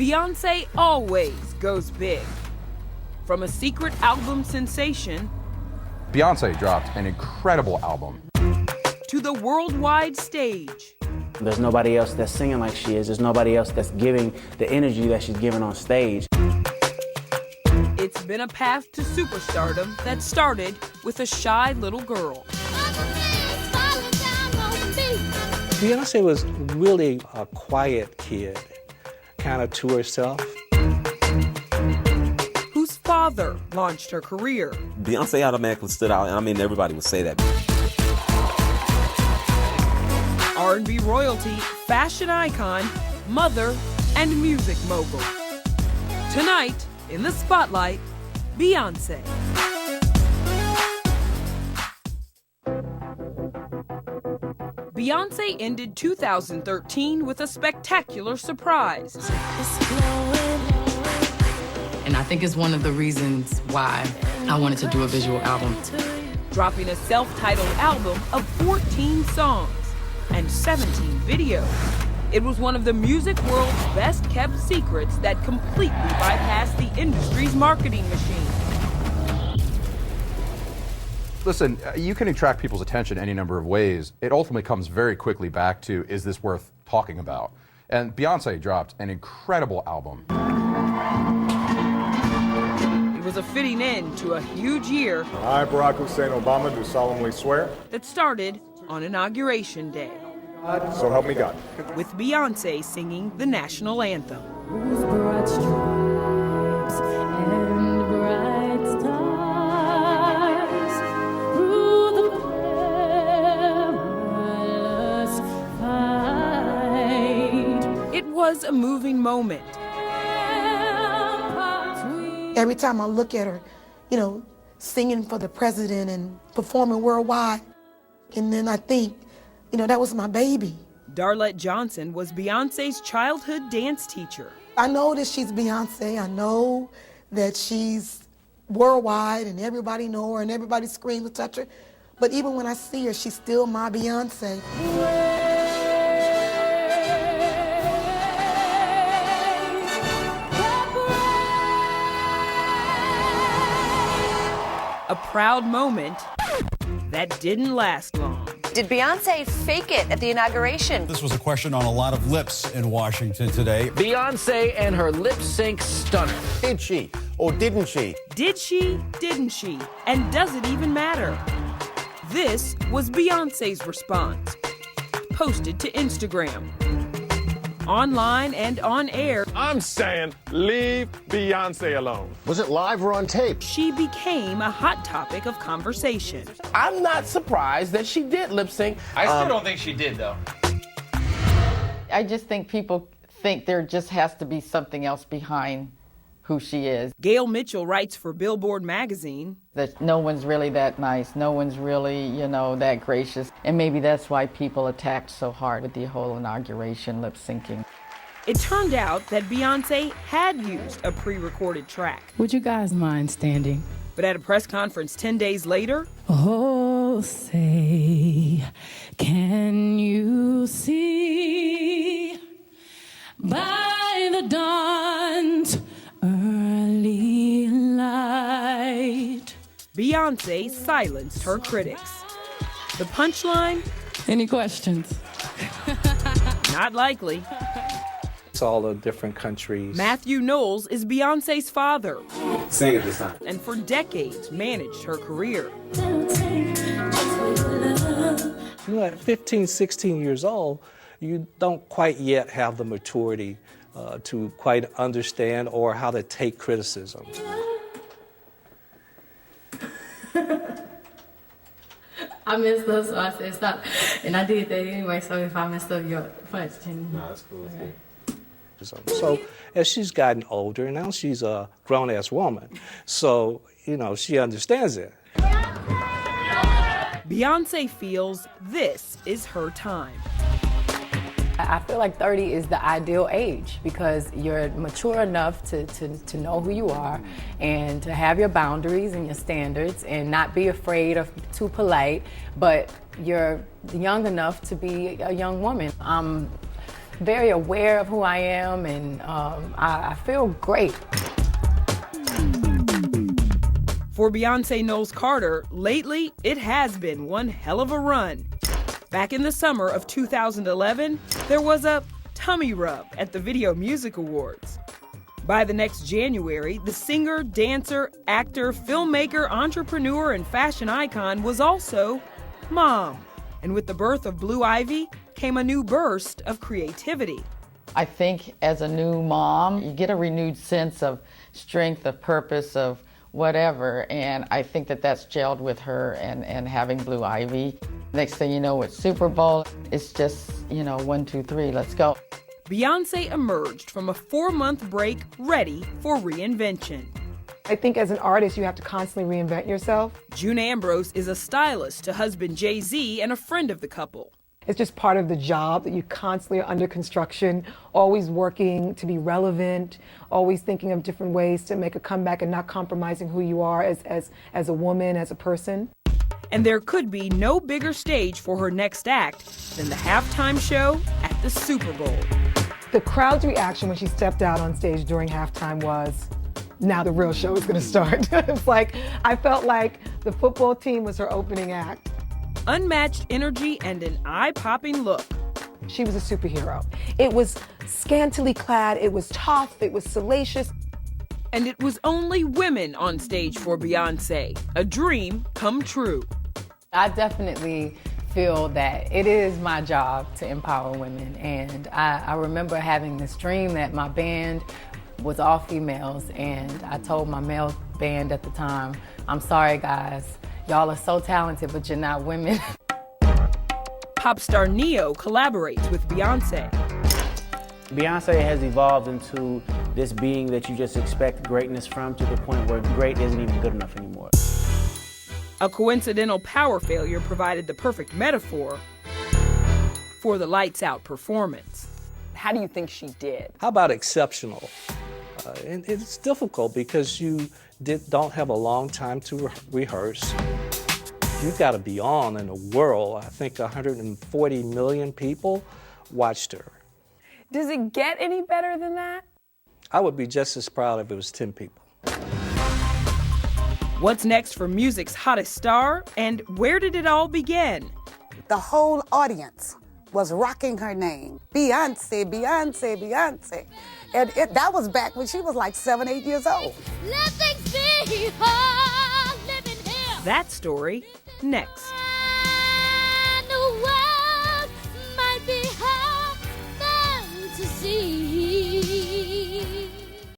Beyoncé always goes big. From a secret album sensation, Beyoncé dropped an incredible album, to the worldwide stage. There's nobody else that's singing like she is. There's nobody else that's giving the energy that she's giving on stage. It's been a path to superstardom that started with a shy little girl. Beyoncé was really a quiet kid, kind of to herself. Whose father launched her career. Beyoncé automatically stood out, and I mean, everybody would say that. R&B royalty, fashion icon, mother, and music mogul. Tonight, in the spotlight, Beyoncé. Beyoncé ended 2013 with a spectacular surprise. And I think it's one of the reasons why I wanted to do a visual album. Dropping a self-titled album of 14 songs and 17 videos. It was one of the music world's best-kept secrets that completely bypassed the industry's marketing machine. Listen, you can attract people's attention any number of ways. It ultimately comes very quickly back to, is this worth talking about? And Beyoncé dropped an incredible album. It was a fitting end to a huge year. I, Barack Hussein Obama, do solemnly swear. That started on Inauguration Day. So help me God. With Beyoncé singing the national anthem. It was a moving moment. Every time I look at her, singing for the president and performing worldwide, and then I think, that was my baby. Darlette Johnson was Beyoncé's childhood dance teacher. I know that she's Beyoncé. I know that she's worldwide and everybody know her and everybody screams and touch her. But even when I see her, she's still my Beyoncé. A proud moment that didn't last long. Did Beyoncé fake it at the inauguration? This was a question on a lot of lips in Washington today. Beyoncé and her lip sync stunner. Did she or didn't she? Did she, didn't she? And does it even matter? This was Beyoncé's response, posted to Instagram. Online and on air. I'm saying leave Beyoncé alone. Was it live or on tape? She became a hot topic of conversation. I'm not surprised that she did lip sync. I still don't think she did, though. I just think people think there just has to be something else behind who she is. Gail Mitchell writes for Billboard magazine. That no one's really that nice. No one's really, that gracious. And maybe that's why people attacked so hard with the whole inauguration lip syncing. It turned out that Beyoncé had used a pre-recorded track. Would you guys mind standing? But at a press conference 10 days later, oh, say, can you see by the dawn's early light? Beyoncé silenced her critics. The punchline? Any questions? Not likely. It's all the different countries. Matthew Knowles is Beyoncé's father. Sing it this time. And for decades managed her career. At 15, 16 years old, you don't quite yet have the maturity to quite understand or how to take criticism. I messed up, so I said stop. And I did that anyway, so if I messed up your question. No, that's cool. Okay. So as she's gotten older, now she's a grown-ass woman. So, she understands it. Beyoncé feels this is her time. I feel like 30 is the ideal age because you're mature enough to know who you are and to have your boundaries and your standards and not be afraid of too polite, but you're young enough to be a young woman. I'm very aware of who I am, and I feel great. For Beyonce Knowles Carter, lately it has been one hell of a run. Back in the summer of 2011, there was a tummy rub at the Video Music Awards. By the next January, the singer, dancer, actor, filmmaker, entrepreneur, and fashion icon was also mom. And with the birth of Blue Ivy came a new burst of creativity. I think as a new mom, you get a renewed sense of strength, of purpose, of whatever, and I think that that's gelled with her and having Blue Ivy. Next thing you know, it's Super Bowl. It's just, 1, 2, 3, let's go. Beyonce emerged from a 4-month break ready for reinvention. I think as an artist, you have to constantly reinvent yourself. June Ambrose is a stylist to husband Jay-Z and a friend of the couple. It's just part of the job that you constantly are under construction, always working to be relevant, always thinking of different ways to make a comeback and not compromising who you are as a woman, as a person. And there could be no bigger stage for her next act than the halftime show at the Super Bowl. The crowd's reaction when she stepped out on stage during halftime was, now the real show is going to start. It's like, I felt like the football team was her opening act. Unmatched energy and an eye-popping look. She was a superhero. It was scantily clad, it was tough, it was salacious. And it was only women on stage for Beyonce, a dream come true. I definitely feel that it is my job to empower women, and I remember having this dream that my band was all females, and I told my male band at the time, I'm sorry guys, y'all are so talented, but you're not women. Pop star Neo collaborates with Beyonce. Beyonce has evolved into this being that you just expect greatness from, to the point where great isn't even good enough anymore. A coincidental power failure provided the perfect metaphor for the lights out performance. How do you think she did? How about exceptional? And it's difficult because you don't have a long time to rehearse. You've got to be on in the world. I think 140 million people watched her. Does it get any better than that? I would be just as proud if it was 10 people. What's next for music's hottest star, and where did it all begin? The whole audience was rocking her name. Beyonce, Beyonce, Beyonce. And that was back when she was like 7, 8 years old. That story next.